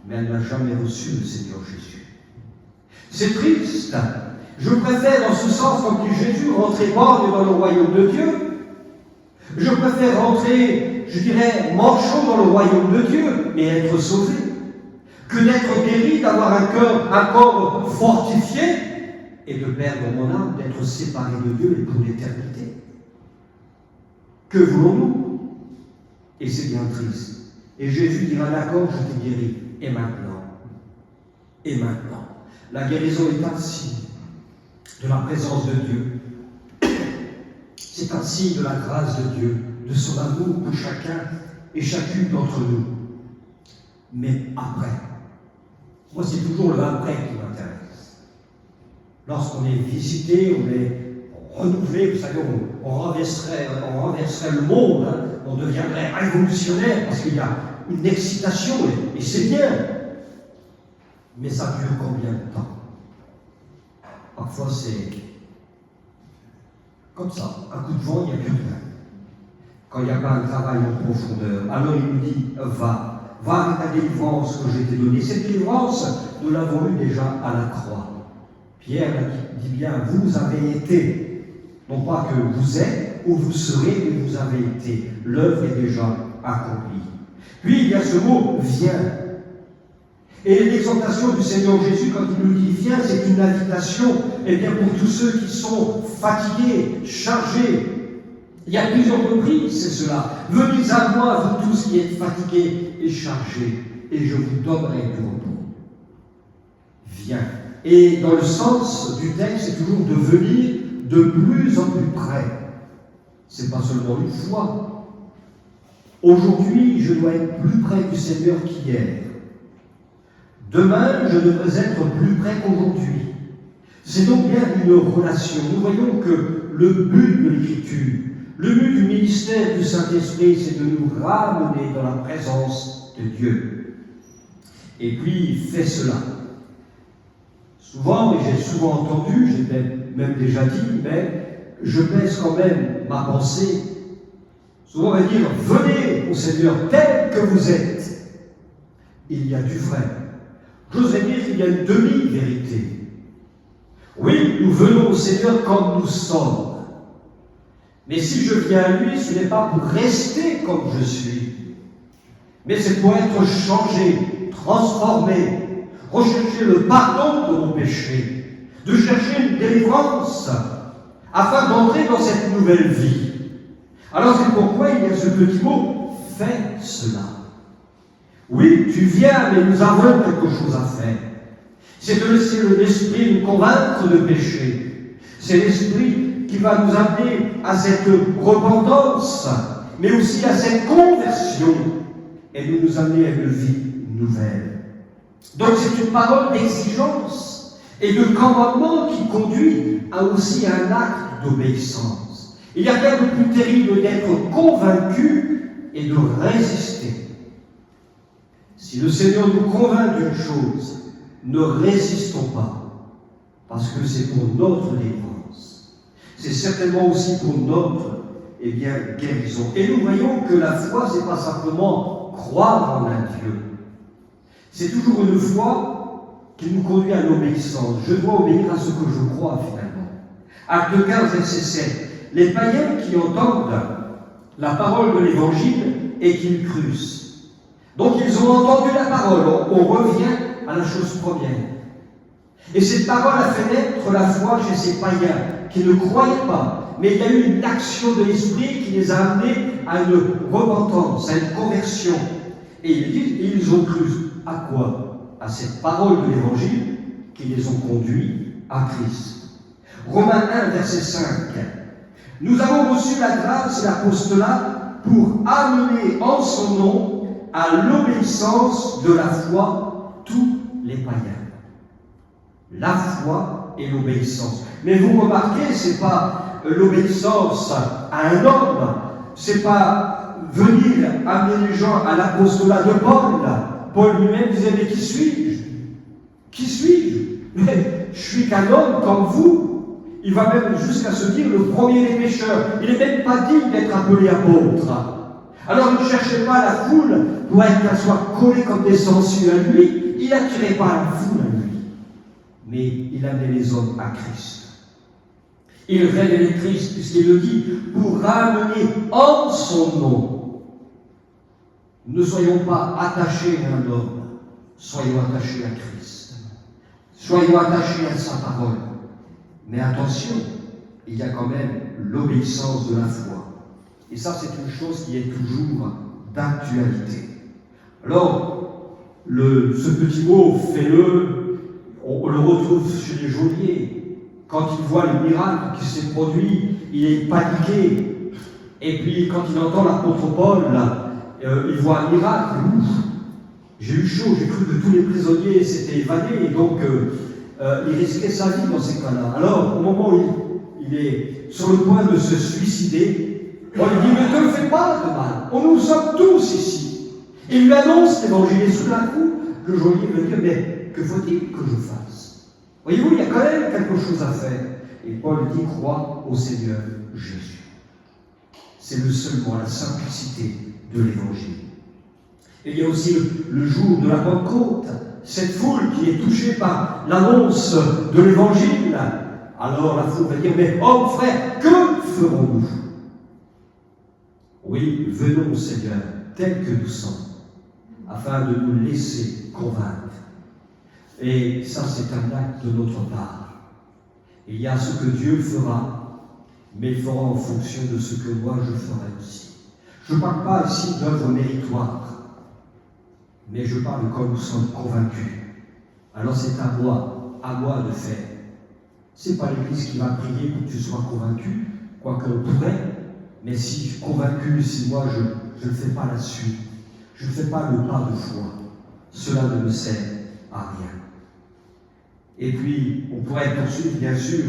Mais elle n'a jamais reçu le Seigneur Jésus. C'est triste. Je préfère, dans ce sens, comme dit Jésus, rentrer borgne dans le royaume de Dieu. Je préfère rentrer, je dirais, manchot dans le royaume de Dieu et être sauvé, que d'être guéri, d'avoir un corps fortifié et de perdre mon âme, d'être séparé de Dieu et pour l'éternité. Que voulons-nous? Et c'est bien triste. Et Jésus dira, d'accord, je t'ai guéri. Et maintenant? Et maintenant? La guérison est un signe de la présence de Dieu. C'est un signe de la grâce de Dieu, de son amour pour chacun et chacune d'entre nous. Mais après, moi c'est toujours le après qui m'intéresse. Lorsqu'on est visité, on est renouvelé, vous savez, on renverserait le monde, hein, on deviendrait révolutionnaire parce qu'il y a une excitation et c'est bien. Mais ça dure combien de temps? Parfois c'est comme ça, un coup de vent, il n'y a plus rien. Quand il n'y a pas un travail en profondeur, alors il nous dit, va avec la délivrance que je t'ai donnée. Cette délivrance, nous l'avons eue déjà à la croix. Pierre dit bien, vous avez été, non pas que vous êtes ou vous serez, mais vous avez été. L'œuvre est déjà accomplie. Puis il y a ce mot, viens. Et l'exhortation du Seigneur Jésus, quand il nous dit « Viens », c'est une invitation bien, pour tous ceux qui sont fatigués, chargés. Il y a plusieurs reprises, c'est cela. « Venez à moi, vous tous qui êtes fatigués et chargés, et je vous donnerai du repos. » Viens. Et dans le sens du texte, c'est toujours de venir de plus en plus près. Ce n'est pas seulement une fois. Aujourd'hui, je dois être plus près du Seigneur qu'hier. Demain, je devrais être plus près qu'aujourd'hui. C'est donc bien une relation. Nous voyons que le but de l'Écriture, le but du ministère du Saint-Esprit, c'est de nous ramener dans la présence de Dieu. Et puis, il fait cela. Souvent, et j'ai souvent entendu, j'ai même déjà dit, mais je baisse quand même ma pensée. Souvent, on va dire, venez au Seigneur tel que vous êtes. Il y a du vrai. J'oserais dire qu'il y a une demi-vérité. Oui, nous venons au Seigneur comme nous sommes. Mais si je viens à lui, ce n'est pas pour rester comme je suis, mais c'est pour être changé, transformé, rechercher le pardon de mon péché, de chercher une délivrance, afin d'entrer dans cette nouvelle vie. Alors c'est pourquoi il y a ce petit mot « fais cela ». Oui, tu viens, mais nous avons quelque chose à faire. C'est de laisser l'Esprit nous convaincre de péché. C'est l'Esprit qui va nous amener à cette repentance, mais aussi à cette conversion, et de nous amener à une vie nouvelle. Donc c'est une parole d'exigence et de commandement qui conduit aussi à un acte d'obéissance. Il n'y a rien de plus terrible d'être convaincu et de résister. Si le Seigneur nous convainc d'une chose, ne résistons pas, parce que c'est pour notre délivrance. C'est certainement aussi pour notre guérison. Et nous voyons que la foi, ce n'est pas simplement croire en un Dieu. C'est toujours une foi qui nous conduit à l'obéissance. Je dois obéir à ce que je crois finalement. Acte 15, verset 7. Les païens qui entendent la parole de l'Évangile et qui le cruent. Donc ils ont entendu la parole, on revient à la chose première. Et cette parole a fait naître la foi chez ces païens qui ne croyaient pas, mais il y a eu une action de l'Esprit qui les a amenés à une repentance, à une conversion. Et ils ont cru à quoi? À cette parole de l'Évangile qui les ont conduits à Christ. Romains 1, verset 5. Nous avons reçu la grâce et l'apostolat pour amener en son nom à l'obéissance de la foi tous les païens. La foi et l'obéissance. Mais vous remarquez, ce n'est pas l'obéissance à un homme, ce n'est pas venir amener les gens à l'apostolat de Paul. Paul lui-même disait, mais qui suis-je? Qui suis-je? Mais je suis qu'un homme comme vous. Il va même jusqu'à se dire le premier des pécheurs. Il n'est même pas digne d'être appelé apôtre. Alors ne cherchez pas la foule pour qu'elle soit collée comme des sangsues à lui. Il n'attirait pas la foule à lui. Mais il amenait les hommes à Christ. Il révélait Christ, puisqu'il le dit, pour ramener en son nom. Ne soyons pas attachés à un homme, soyons attachés à Christ. Soyons attachés à sa parole. Mais attention, il y a quand même l'obéissance de la foi. Et ça, c'est une chose qui est toujours d'actualité. Alors, ce petit mot, fais-le, on le retrouve chez les geôliers. Quand il voit le miracle qui s'est produit, il est paniqué. Et puis, quand il entend l'apôtre Paul, il voit un miracle. J'ai eu chaud, j'ai cru que tous les prisonniers s'étaient évadés, et donc il risquait sa vie dans ces cas-là. Alors, au moment où il est sur le point de se suicider, on lui dit, mais ne fais pas de mal, nous sommes tous ici. Il lui annonce l'évangile, et sous d'un coup, le geôlier veut dire, mais que faut-il que je fasse? Voyez-vous, il y a quand même quelque chose à faire. Et Paul dit, crois au Seigneur Jésus. C'est le seul mot, la simplicité de l'évangile. Et il y a aussi le jour de la Pentecôte, cette foule qui est touchée par l'annonce de l'évangile. Alors la foule va dire, mais hommes, frères, que ferons-nous? Oui, venons au Seigneur tel que nous sommes, afin de nous laisser convaincre Et ça, c'est un acte de notre part. Il y a ce que Dieu fera, mais il fera en fonction de ce que moi je ferai aussi. Je ne parle pas ici d'œuvre méritoire, mais je parle quand nous sommes convaincus. Alors c'est à moi de faire. Ce n'est pas l'Église qui va prier pour que tu sois convaincu, quoique on pourrait, mais si je suis convaincu, si moi je ne fais pas la suite, je ne fais pas le pas de foi, cela ne me sert à rien. Et puis, on pourrait poursuivre, bien sûr,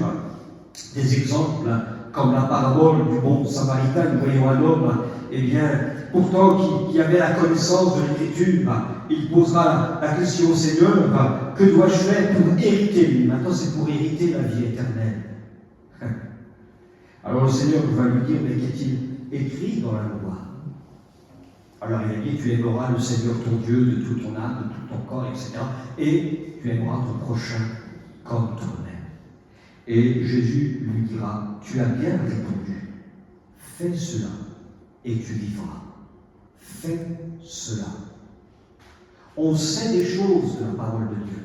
des exemples comme la parabole du bon samaritain. Nous voyons un homme, eh bien, pourtant qui avait la connaissance de l'Écriture, il posera la question au Seigneur, que dois-je faire pour hériter lui? Maintenant, c'est pour hériter la vie éternelle. Alors le Seigneur va lui dire, mais qu'est-il écrit dans la loi? Alors il a dit, tu aimeras le Seigneur ton Dieu de toute ton âme, de tout ton corps, etc. Et tu aimeras ton prochain comme toi-même. Et Jésus lui dira, tu as bien répondu, fais cela et tu vivras. Fais cela. On sait des choses de la parole de Dieu.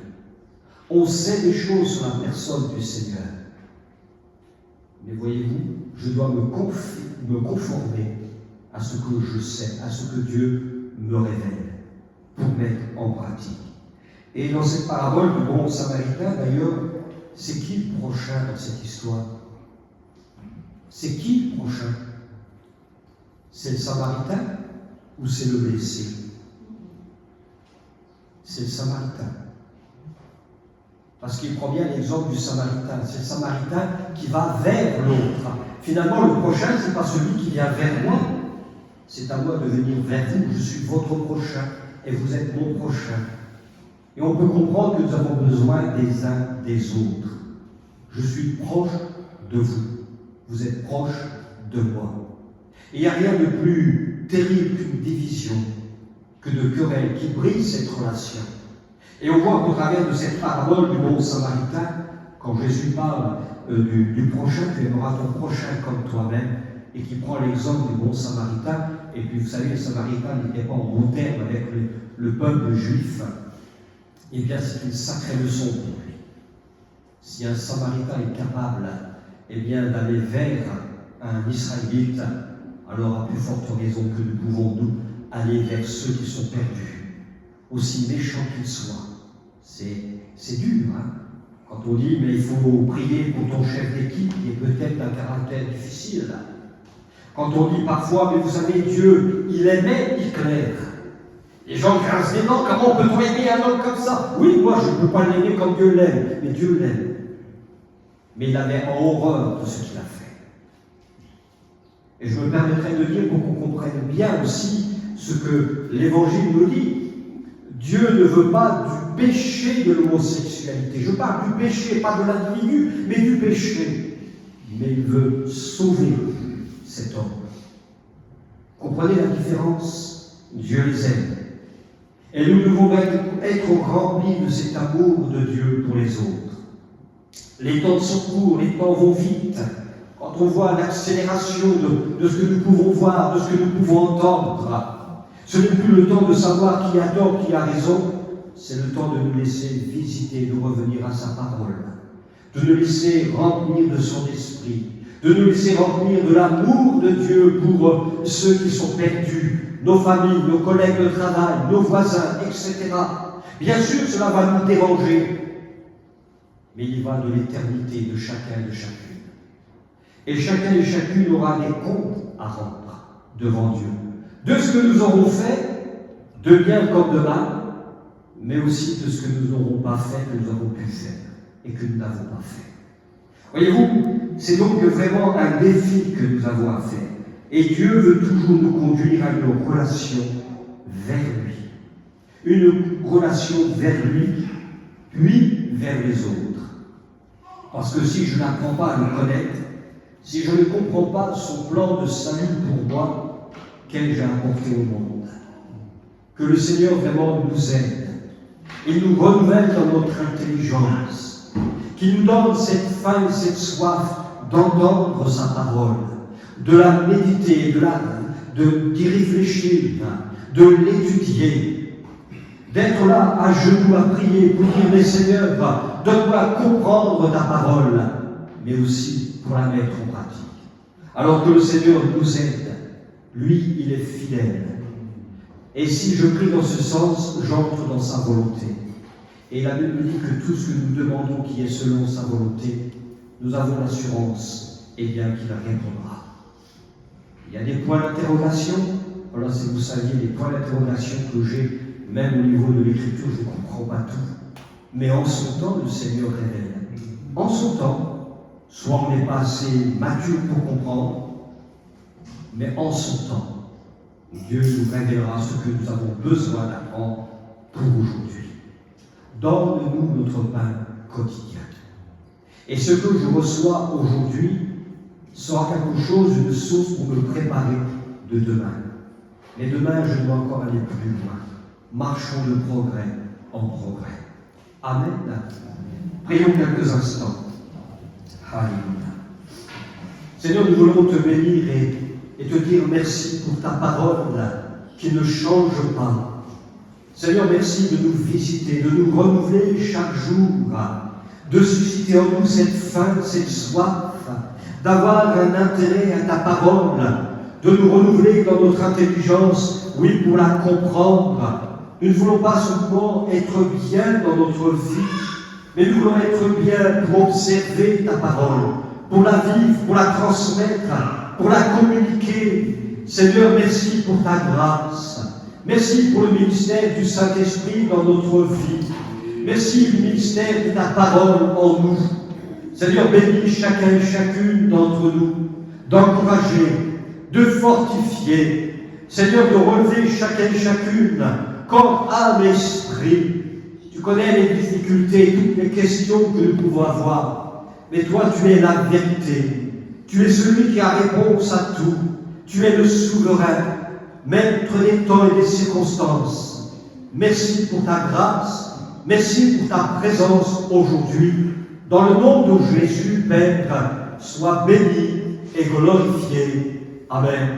On sait des choses sur la personne du Seigneur. Mais voyez-vous, je dois me conformer à ce que je sais, à ce que Dieu me révèle, pour mettre en pratique. Et dans cette parabole du bon samaritain, d'ailleurs, c'est qui le prochain dans cette histoire? C'est qui le prochain? C'est le samaritain ou c'est le blessé? C'est le samaritain. Parce qu'il prend bien l'exemple du samaritain. C'est le samaritain qui va vers l'autre. Finalement, le prochain, ce n'est pas celui qui vient vers moi. C'est à moi de venir vers vous. Je suis votre prochain et vous êtes mon prochain. Et on peut comprendre que nous avons besoin des uns des autres. Je suis proche de vous. Vous êtes proche de moi. Et il n'y a rien de plus terrible qu'une division, que de querelles qui brisent cette relation. Et on voit qu'au travers de cette parabole du bon samaritain, quand Jésus parle du prochain, tu aimeras ton prochain comme toi-même, et qui prend l'exemple du bon samaritain, et puis vous savez, le samaritain n'était pas en bon terme avec le peuple juif, eh bien c'est une sacrée leçon pour lui. Si un samaritain est capable eh bien, d'aller vers un Israélite, alors à plus forte raison que nous pouvons nous aller vers ceux qui sont perdus, aussi méchants qu'ils soient. C'est dur, hein? Quand on dit, mais il faut prier pour ton chef d'équipe qui est peut-être d'un caractère difficile. Quand on dit parfois, mais vous savez, Dieu, il aimait Hitler. Les gens grincent les dents, comment peut-on aimer un homme comme ça? Oui, moi je ne peux pas l'aimer comme Dieu l'aime, mais Dieu l'aime. Mais il avait horreur de ce qu'il a fait. Et je me permettrai de dire pour qu'on comprenne bien aussi ce que l'Évangile nous dit. Dieu ne veut pas du péché de l'homosexualité. Je parle du péché, pas de l'individu, mais du péché. Mais il veut sauver cet homme. Comprenez la différence? Dieu les aime. Et nous devons être remplis de cet amour de Dieu pour les autres. Les temps sont courts, les temps vont vite. Quand on voit l'accélération de ce que nous pouvons voir, de ce que nous pouvons entendre, ce n'est plus le temps de savoir qui a tort, qui a raison, c'est le temps de nous laisser visiter, de revenir à sa parole, de nous laisser remplir de son esprit, de nous laisser remplir de l'amour de Dieu pour ceux qui sont perdus, nos familles, nos collègues de travail, nos voisins, etc. Bien sûr, cela va nous déranger, mais il va de l'éternité de chacun et de chacune. Et chacun et chacune aura des comptes à rendre devant Dieu. De ce que nous aurons fait, de bien comme de mal, mais aussi de ce que nous n'aurons pas fait, que nous avons pu faire, et que nous n'avons pas fait. Voyez-vous, c'est donc vraiment un défi que nous avons à faire. Et Dieu veut toujours nous conduire à une relation vers lui. Une relation vers lui, puis vers les autres. Parce que si je n'apprends pas à le connaître, si je ne comprends pas son plan de salut pour moi, qu'ai-je à apporter au monde? Que le Seigneur vraiment nous aide. Il nous renouvelle dans notre intelligence. Qu'il nous donne cette faim et cette soif d'entendre sa parole, de la méditer, d'y réfléchir, de l'étudier. d'être là à genoux à prier pour dire, mais Seigneur, donne-moi comprendre ta parole, mais aussi pour la mettre en pratique. Alors que le Seigneur nous aide, lui, il est fidèle. Et si je prie dans ce sens, j'entre dans sa volonté. Et la Bible dit que tout ce que nous demandons qui est selon sa volonté, nous avons l'assurance, eh bien, qu'il répondra. Il y a des points d'interrogation. Voilà, si vous saviez les points d'interrogation que j'ai, même au niveau de l'écriture, je ne comprends pas tout. Mais en son temps, le Seigneur révèle. En son temps, soit on n'est pas assez mature pour comprendre, mais en son temps, Dieu nous révélera ce que nous avons besoin d'apprendre pour aujourd'hui. Donne-nous notre pain quotidien. Et ce que je reçois aujourd'hui sera quelque chose, une source pour me préparer de demain. Mais demain, je dois encore aller plus loin. Marchons de progrès en progrès. Amen. Prions quelques instants. Alléluia. Seigneur, nous voulons te bénir et te dire merci pour ta parole qui ne change pas. Seigneur, merci de nous visiter, de nous renouveler chaque jour, de susciter en nous cette faim, cette soif, d'avoir un intérêt à ta parole, de nous renouveler dans notre intelligence, oui, pour la comprendre. Nous ne voulons pas seulement être bien dans notre vie, mais nous voulons être bien pour observer ta parole, pour la vivre, pour la transmettre, pour la communiquer. Seigneur, merci pour ta grâce. Merci pour le ministère du Saint-Esprit dans notre vie. Merci du ministère de ta parole en nous. Seigneur, bénis chacun et chacune d'entre nous, d'encourager, de fortifier. Seigneur, de relever chacun et chacune, corps, âme et esprit. Tu connais les difficultés, toutes les questions que nous pouvons avoir. Mais toi, tu es la vérité. Tu es celui qui a réponse à tout. Tu es le souverain, maître des temps et des circonstances. Merci pour ta grâce. Merci pour ta présence aujourd'hui. Dans le nom de Jésus, Père, sois béni et glorifié. Amen.